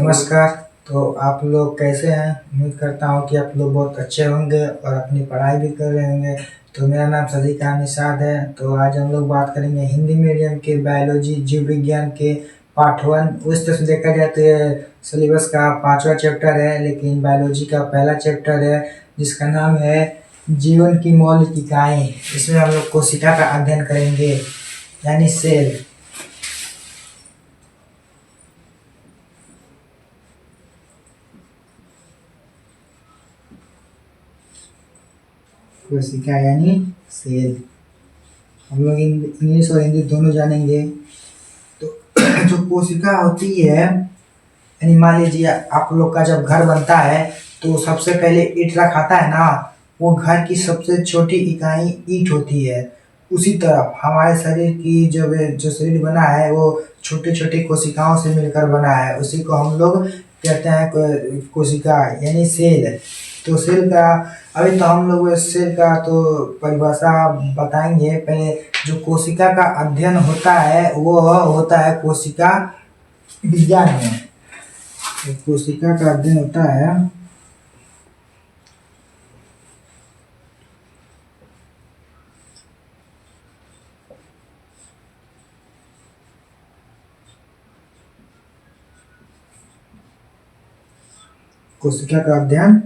नमस्कार। तो आप लोग कैसे हैं? उम्मीद करता हूँ कि आप लोग बहुत अच्छे होंगे और अपनी पढ़ाई भी कर रहे होंगे। तो मेरा नाम सलीका निषाद है। तो आज हम लोग बात करेंगे हिंदी मीडियम के बायोलॉजी जीव विज्ञान के पार्ट 1। उस तरह से देखा जाए तो ये सिलेबस का 5वां चैप्टर है, लेकिन बायोलॉजी का पहला चैप्टर है जिसका नाम है जीवन की मौलिक इकाई। इसमें हम लोग कोशिका का अध्ययन करेंगे, यानी सेल। कोशिका यानी सेल। हम लोग इंग्लिश और हिंदी दोनों जानेंगे। तो जो कोशिका होती है, यानी मान लीजिए आप लोग का जब घर बनता है तो सबसे पहले ईंट रखाता है ना, वो घर की सबसे छोटी इकाई ईंट होती है। उसी तरह हमारे शरीर की जो शरीर बना है वो छोटी छोटी कोशिकाओं से मिलकर बना है। उसी को हम लोग कहते हैं कोशिका यानी सेल। तो सेल का अभी तो हम लोग सेल का तो परिभाषा बताएंगे। पहले जो कोशिका का अध्ययन होता है वो होता है कोशिका विज्ञान में। तो कोशिका का अध्ययन होता है कोशिका का अध्ययन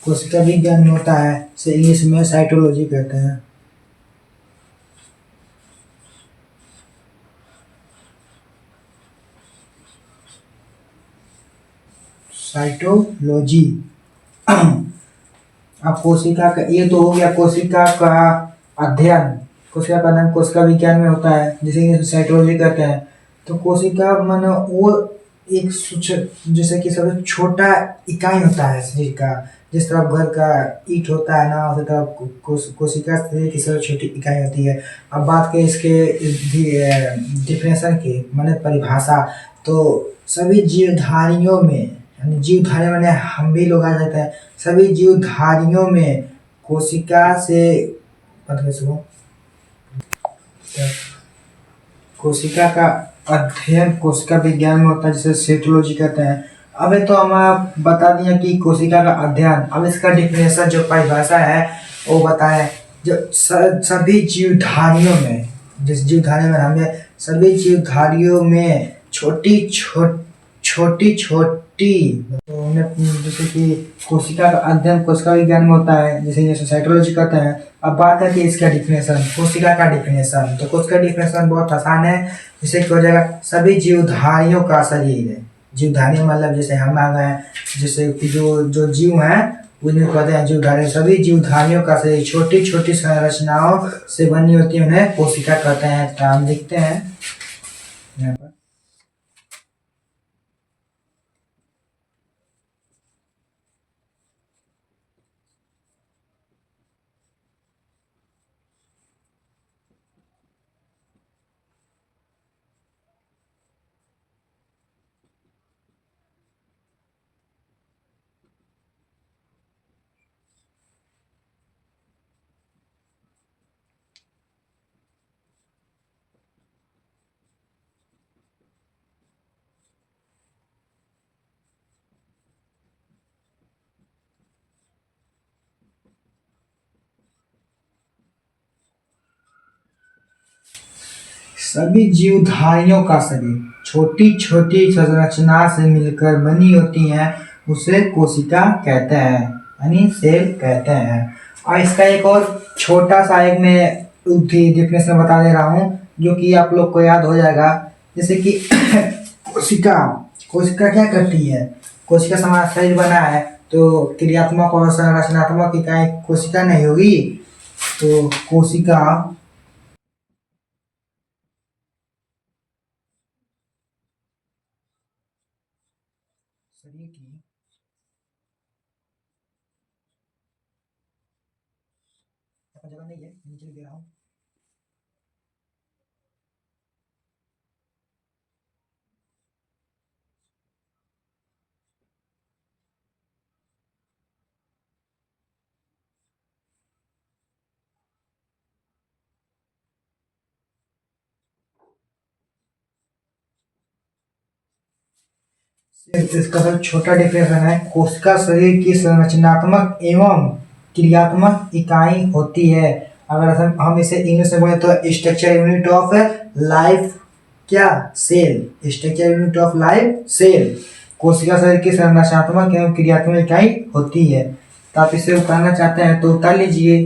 कोशिका विज्ञान में होता है, इसे इंग्लिश में साइटोलॉजी कहते हैं। साइटोलॉजी। अब कोशिका का ये तो हो गया कोशिका का अध्ययन। कोशिका का अध्ययन कोशिका विज्ञान में होता है, जिसे इंग्लिश में साइटोलॉजी कहते हैं। तो कोशिका मानो वो एक जैसे कि सबसे छोटा इकाई होता है शरीर का। जिस तरह घर का ईंट होता है ना, उसी तरह कोशिका शरीर की सबसे छोटी इकाई होती है। अब बात करें इसके डिफिनेशन की, माने परिभाषा। तो सभी जीवधारियों में, यानी जीवधारी माने हम भी लोग आ जाते हैं, सभी जीवधारियों में कोशिका से मतलब सुनो, कोशिका का अध्ययन कोशिका विज्ञान में होता है, जिसे साइटोलॉजी कहते हैं। अब ये तो हम आप बता दिए कि कोशिका का अध्ययन। अब इसका डिफिनेशन जो परिभाषा है वो बताएं। जो सभी जीवधारियों में, जिस जीवधारी में हमें सभी जीवधारियों में छोटी छोटी तो उन्हें जैसे कि कोशिका का अध्ययन कोशिका विज्ञान में होता है, जिसे साइटोलॉजी कहते हैं। अब बात है कि इसका डिफिनेशन, कोशिका का डिफिनेशन। तो कोशिका डिफिनेशन बहुत आसान है। जिसे क्या हो जाएगा, सभी जीवधारियों का शरीर है। जीवधारी मतलब जैसे हम आ गए, जैसे कि जो जो जीव हैं उन्हें कहते हैं जीवधारी। सभी जीवधारियों का शरीर छोटी छोटी संरचनाओं से बनी होती है, उन्हें कोशिका कहते हैं। तो हम लिखते हैं यहाँ पर। सभी जीवधारियों का शरीर छोटी छोटी संरचना से मिलकर बनी होती हैं, उसे कोशिका कहते हैं, यानी सेल कहते हैं। और इसका एक और छोटा सा एक मैं डिफिनेशन बता दे रहा हूँ, जो कि आप लोग को याद हो जाएगा। जैसे कि कोशिका कोशिका क्या करती है, कोशिका से हमारा शरीर बना है, तो क्रियात्मक और संरचनात्मक इकाई कोशिका नहीं होगी। तो कोशिका शरीर की जगह नहीं है, नीचे लिख दे रहा हूँ। इसका सब छोटा डिफिनेशन है, कोशिका शरीर की संरचनात्मक एवं क्रियात्मक इकाई होती है। अगर हम इसे इंग्लिश में बोले तो स्ट्रक्चर यूनिट ऑफ लाइफ, क्या cell, structure unit of life cell. कोशिका शरीर की संरचनात्मक एवं क्रियात्मक इकाई होती है। तो आप इसे उतारना चाहते हैं तो उतार लीजिए।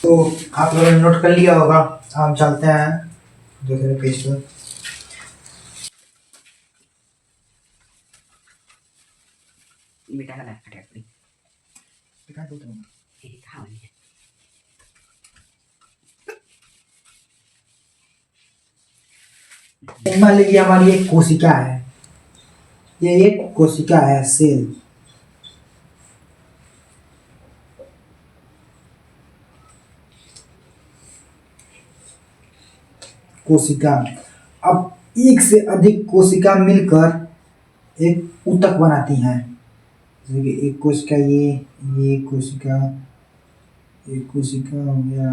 तो आप लोगों ने नोट कर लिया होगा। हम चलते हैं दूसरे पेज पर। मिटाना है अटैक मान लीजिए हमारी एक कोशिका है, ये एक कोशिका है, सेल। कोशिका, अब एक से अधिक कोशिका मिलकर एक ऊतक बनाती हैं। जैसे कि एक कोशिका, ये कोशिका, एक कोशिका हो गया,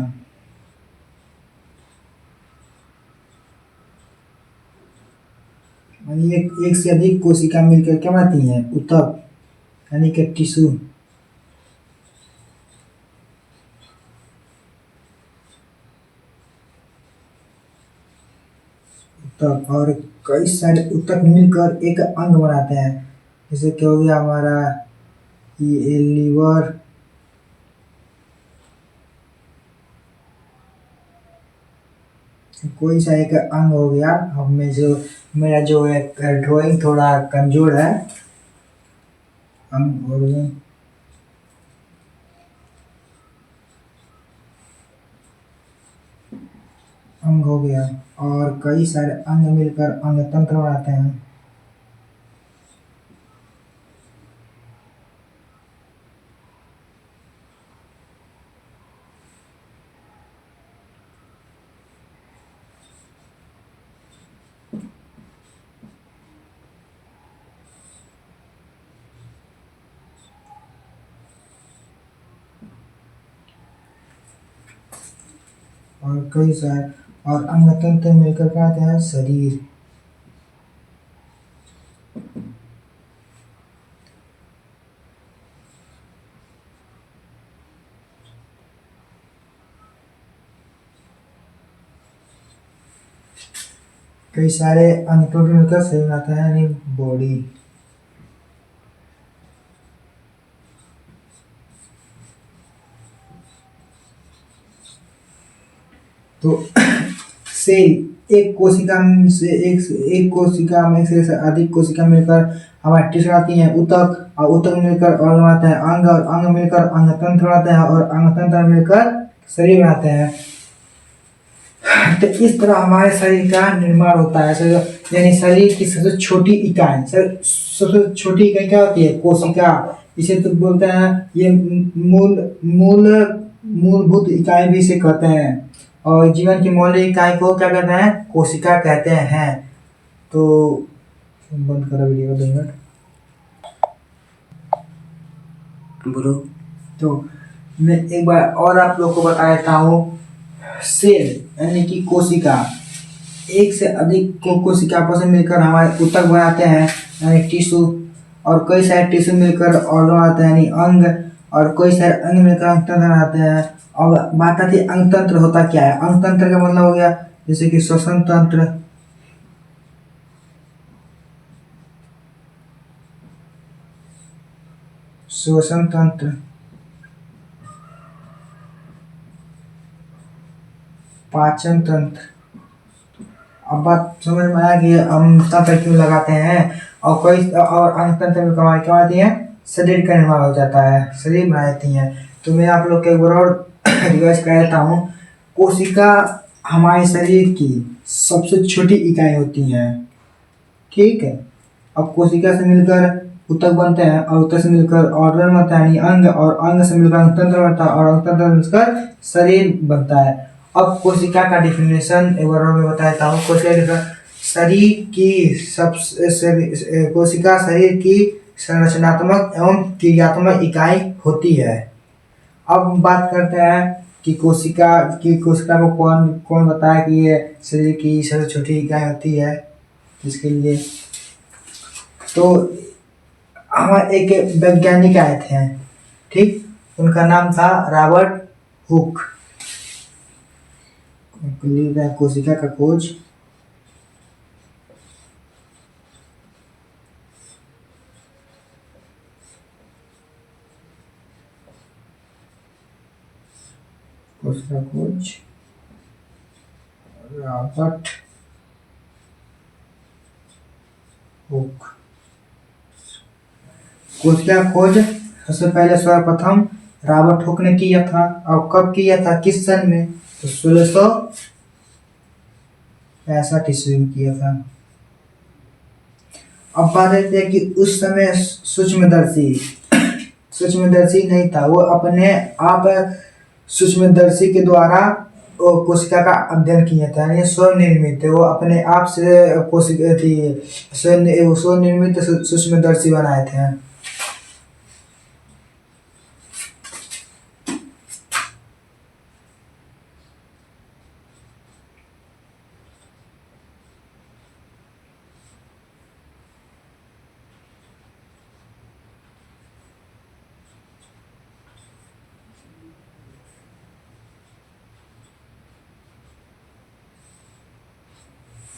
यानी एक से अधिक कोशिका मिलकर क्या बनाती हैं, ऊतक, यानी कि टिश्यू। ऊतक, और कई सारे ऊतक मिलकर एक अंग बनाते हैं। जैसे क्या हो गया हमारा ये लीवर, कोई सा एक अंग हो गया। अब मैं जो मेरा जो है ड्राइंग थोड़ा कमजोर है, अंग और अंग हो गया, और कई सारे अंग मिलकर अंग तंत्र बनाते हैं। और कई सारे और अंग तंत्र मिलकर क्या होते हैं, शरीर। कई सारे अंग तंत्र मिलकर शरीर बनाते हैं, यानी बॉडी। तो सेल, एक कोशिका से एक कोशिका में से अधिक कोशिका मिलकर हमारे टिश्यू बनाती हैं, ऊतक, और ऊतक मिलकर और बनाते हैं अंग, और अंग मिलकर अंग तंत्र बनाते हैं, और अंग तंत्र मिलकर शरीर बनाते हैं। तो इस तरह हमारे शरीर का निर्माण होता है। यानी शरीर की सबसे छोटी इकाई, सबसे छोटी इकाई क्या होती है, कोशिका। इसे तो बोलते हैं, ये मूलभूत इकाई भी इसे कहते हैं। और जीवन की मौलिक इकाई को क्या कहते हैं, कोशिका कहते हैं। तो बंद करो वीडियो 2 मिनट। बोलो। तो मैं एक बार और आप लोग को बता देता हूँ। सेल यानी कि कोशिका, एक से अधिक कोशिका आपस में मिलकर हमारे ऊतक बनाते हैं, यानी टिश्यू। और कई सारे टिश्यू मिलकर ऑर्गन बनाते हैं, यानी अंग। और कई सारे अंग मिलकर अंग तंत्र बनाते हैं। अब बात आती है अंग तंत्र होता क्या है। अंग तंत्र का मतलब हो गया जैसे कि श्वसन तंत्र, श्वसन तंत्र, पाचन तंत्र। अब बात समझ में आया कि हम तंत्र क्यों लगाते हैं। और कोई और अंग तंत्र में क्या आती है, शरीर का निर्माण हो जाता है, शरीर बना देती हैं। तो मैं आप लोग के एक बार और रिवाइज कर देता हूँ। कोशिका हमारे शरीर की सबसे छोटी इकाई होती है, ठीक है। अब कोशिका से मिलकर ऊतक बनते हैं, और ऊतक से मिलकर ऑर्गन बनता है, यानी अंग। और अंग से मिलकर अंगतंत्र बनता है, और अंगतंत्र मिलकर शरीर बनता है। अब कोशिका का डिफिनेशन एक बार और मैं बता देता हूँ। कोशिका शरीर की संरचनात्मक एवं क्रियात्मक इकाई होती है। अब बात करते हैं कि कोशिका को कौन कौन बताया कि ये शरीर की सबसे छोटी इकाई होती है। इसके लिए तो हमारे एक वैज्ञानिक आए थे, ठीक, उनका नाम था रॉबर्ट हुक। कोशिका का खोज। कोशिका खोज रॉबर्ट हुक। कोशिका खोज सबसे पहले सर्वप्रथम रॉबर्ट हुक ने किया था। और कब किया था, किस सन में? तो 1665 ईस्वी में किया था। अब बात करते हैं कि उस समय सूक्ष्मदर्शी नहीं था, वो अपने आप सूक्ष्मदर्शी के द्वारा वो कोशिका का अध्ययन किया था, यानी स्वनिर्मित थे, वो अपने आप से कोशिका थी स्वनिर्मित सूक्ष्मदर्शी बनाए थे।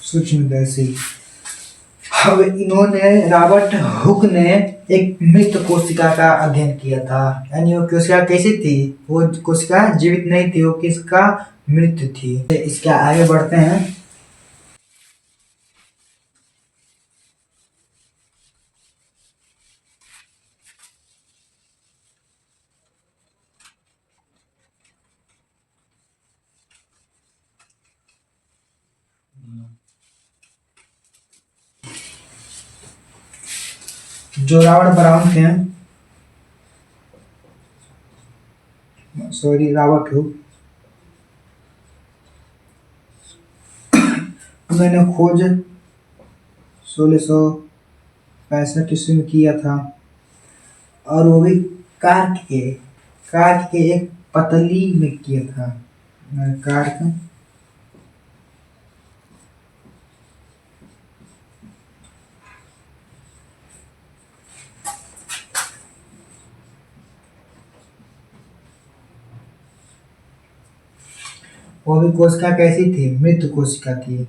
सूक्ष्मदर्शी। अब इन्होंने रॉबर्ट हुक ने एक मृत कोशिका का अध्ययन किया था, यानी वो कोशिका कैसी थी, वो कोशिका जीवित नहीं थी, वो किसका मृत थी। इसके आगे बढ़ते हैं। जो रॉबर्ट ब्राउन थे, सॉरी रॉबर्ट हुक, उन्होंने खोज 1665 ईस्वी में किया था। और वो भी कार्क के एक पतली में किया था। कार्क वो भी कोशिका कैसी थी, मृत कोशिका थी।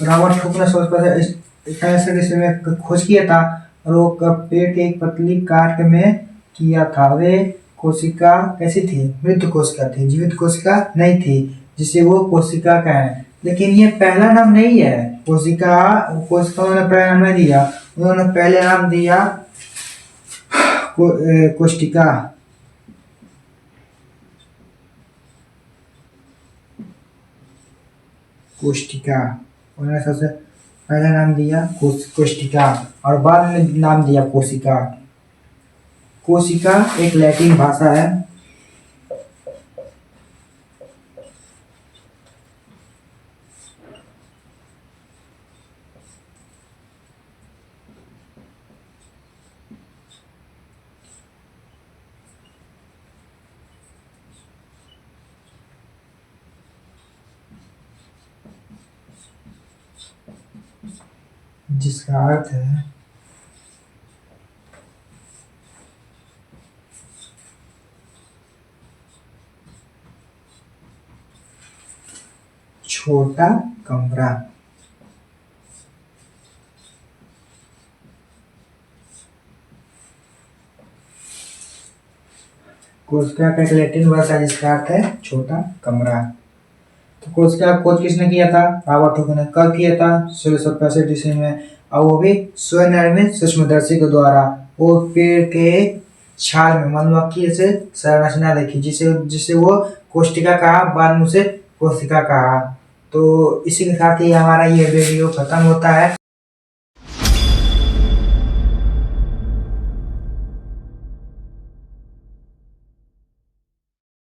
रॉबर्ट हुक ने 1665 ईस्वी में खोज किया था, और वो पेड़ के एक पतली काट में किया था। वे कोशिका कैसी थी, मृत कोशिका थी, जीवित कोशिका नहीं थी, जिसे वो कोशिका कहें। लेकिन ये पहला नाम नहीं है, कोशिका उन्होंने पहला नाम नहीं दिया, उन्होंने पहले नाम दिया कोष्टिका। कोष्टिका उन्होंने सबसे पहला नाम दिया कोष्टिका, और बाद में नाम दिया कोशिका। कोशिका एक लैटिन भाषा है। जिसका अर्थ है छोटा कमरा। कोशिका का एक लैटिन वर्ड है जिसका अर्थ है छोटा कमरा। तो कोशिका का खोज किसने किया था, रॉबर्ट हुक ने। कब किया था, 1665 ईस्वी में, और वो भी स्वनिर्मित सूक्ष्मदर्शी के द्वारा। वो पेड़ के छाल में मधुमक्खी से संरचना देखी, जिसे वो कोष्टिका कहा, बाद में उसे कोशिका कहा। तो इसी के साथ ही हमारा ये वीडियो खत्म होता है।